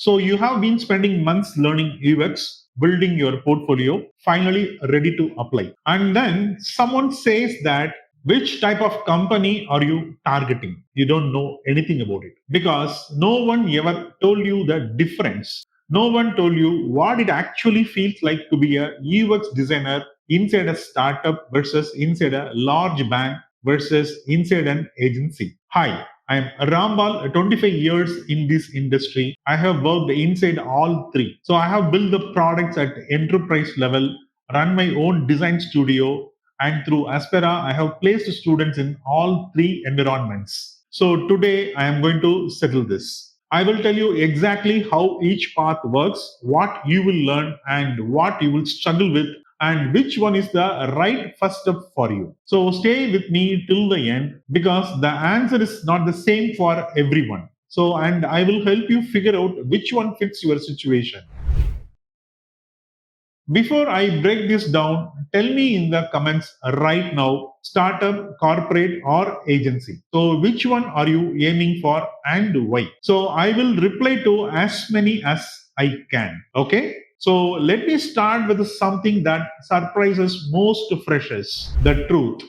So you have been spending months learning UX, building your portfolio, finally ready to apply. And then someone says that which type of company are you targeting? You don't know anything about it because no one ever told you the difference. No one told you what it actually feels like to be a UX designer inside a startup versus inside a large bank versus inside an agency. Hi, I am Rambal, 25 years in this industry. I have worked inside all three. So I have built the products at enterprise level, run my own design studio, and through Aspira, I have placed students in all three environments. So today I am going to settle this. I will tell you exactly how each path works, what you will learn, and what you will struggle with, and which one is the right first step for you. So stay with me till the end because the answer is not the same for everyone. So, and I will help you figure out which one fits your situation. Before I break this down, tell me in the comments right now startup, corporate, or agency. So, which one are you aiming for and why? So, I will reply to as many as I can. Okay. So, let me start with something that surprises most freshers, the truth.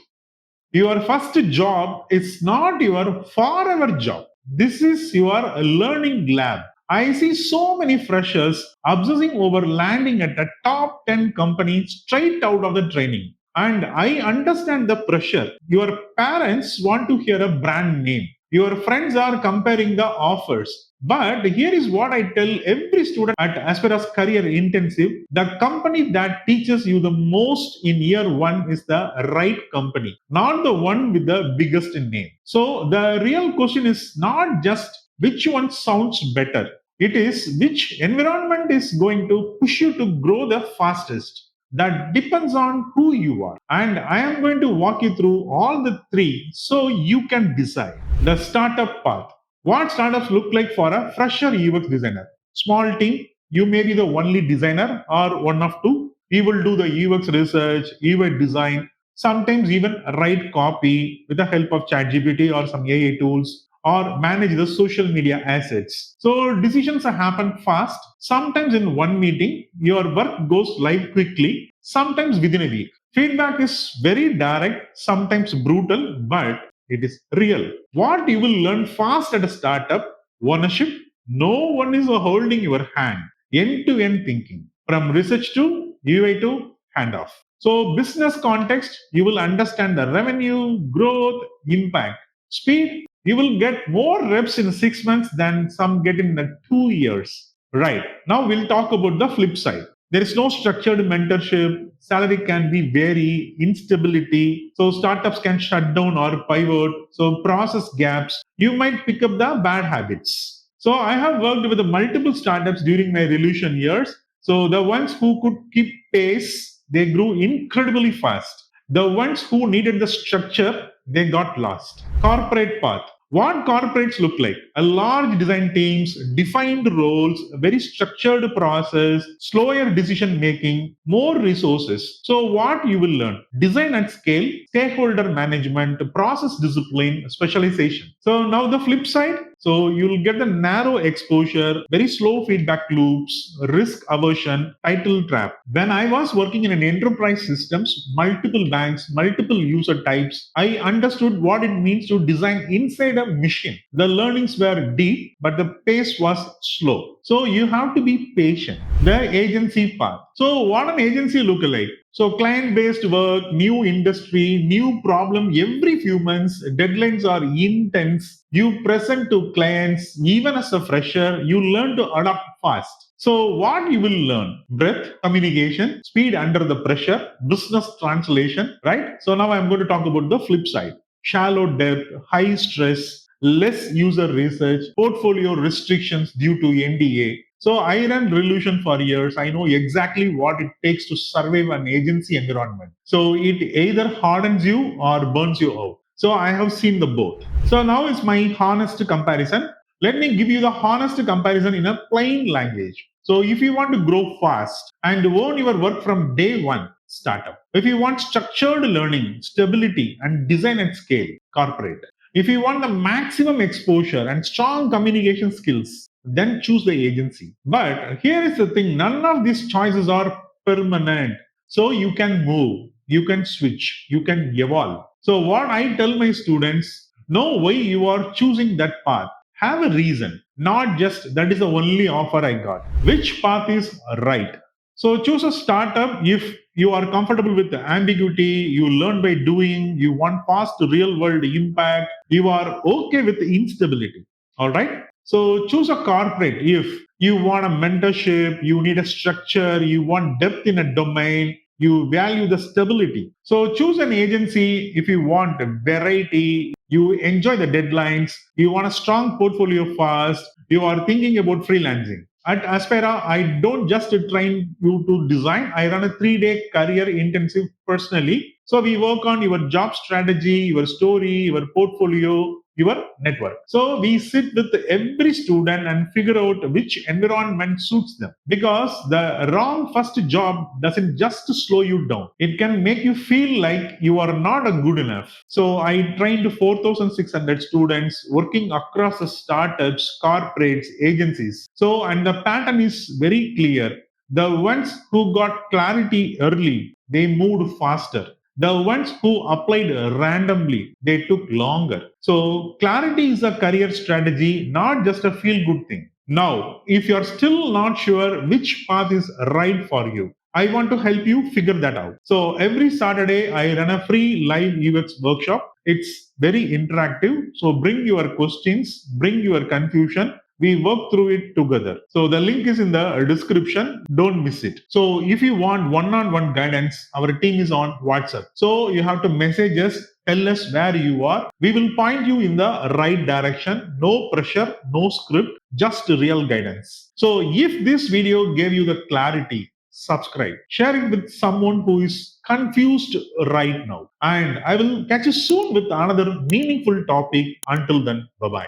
Your first job is not your forever job. This is your learning lab. I see so many freshers obsessing over landing at a top 10 company straight out of the training. And I understand the pressure. Your parents want to hear a brand name. Your friends are comparing the offers. But here is what I tell every student at Aspira's Career Intensive. The company that teaches you the most in year one is the right company, not the one with the biggest name. So the real question is not just which one sounds better. It is which environment is going to push you to grow the fastest. That depends on who you are. And I am going to walk you through all the three so you can decide. The startup path. What startups look like for a fresher UX designer? Small team, you may be the only designer or one of two. You will do the UX research, UI design, sometimes even write copy with the help of ChatGPT or some AI tools or manage the social media assets. So decisions happen fast. Sometimes in one meeting, your work goes live quickly, sometimes within a week. Feedback is very direct, sometimes brutal, but it is real. What you will learn fast at a startup, ownership, no one is holding your hand. End to end thinking from research to UI to handoff. So, business context, you will understand the revenue, growth, impact. Speed, you will get more reps in 6 months than some get in 2 years. Right. Now we'll talk about the flip side. There is no structured mentorship. Salary can be vary, instability. So startups can shut down or pivot. So process gaps. You might pick up the bad habits. So I have worked with multiple startups during my Revolution years. So the ones who could keep pace, they grew incredibly fast. The ones who needed the structure, they got lost. Corporate path. What corporates look like? A large design teams, defined roles, a very structured process, slower decision making, more resources. So what you will learn? Design at scale, stakeholder management, process discipline, specialization. So now the flip side. So you'll get the narrow exposure, very slow feedback loops, risk aversion, title trap. When I was working in an enterprise systems, multiple banks, multiple user types, I understood what it means to design inside a machine. The learnings were deep, but the pace was slow. So you have to be patient. The agency path. So what an agency look like? So client-based work, new industry, new problem every few months, deadlines are intense. You present to clients, even as a fresher, you learn to adapt fast. So what you will learn? Breadth, communication, speed under the pressure, business translation, right? So now I'm going to talk about the flip side. Shallow depth, high stress, less user research, portfolio restrictions due to NDA. So I ran Revolution for years. I know exactly what it takes to survive an agency environment. So it either hardens you or burns you out. So I have seen the both. So now is my honest comparison. Let me give you the honest comparison in a plain language. So if you want to grow fast and own your work from day one, startup. If you want structured learning, stability, and design at scale, corporate. If you want the maximum exposure and strong communication skills, then choose the agency. But here is the thing, none of these choices are permanent. So you can move, you can switch, you can evolve. So, what I tell my students, know why you are choosing that path. Have a reason, not just that is the only offer I got. Which path is right? So choose a startup if you are comfortable with the ambiguity, you learn by doing, you want fast real world impact, you are okay with the instability. All right. So choose a corporate if you want a mentorship, you need a structure, you want depth in a domain, you value the stability. So choose an agency if you want a variety, you enjoy the deadlines, you want a strong portfolio fast, you are thinking about freelancing. At Aspira, I don't just train you to design, I run a 3-day career intensive personally. So we work on your job strategy, your story, your portfolio, your network. So we sit with every student and figure out which environment suits them. Because the wrong first job doesn't just slow you down, it can make you feel like you are not a good enough. So I trained 4,600 students working across the startups, corporates, agencies. So, and the pattern is very clear. The ones who got clarity early, they moved faster. The ones who applied randomly, they took longer. So, clarity is a career strategy, not just a feel good thing. Now, if you're still not sure which path is right for you, I want to help you figure that out. So, every Saturday, I run a free live UX workshop. It's very interactive. So, bring your questions, bring your confusion, we work through it together. So the link is in the description. Don't miss it. So if you want one-on-one guidance, our team is on WhatsApp. So you have to message us, tell us where you are. We will point you in the right direction. No pressure, no script, just real guidance. So if this video gave you the clarity, subscribe, share it with someone who is confused right now. And I will catch you soon with another meaningful topic. Until then, bye bye.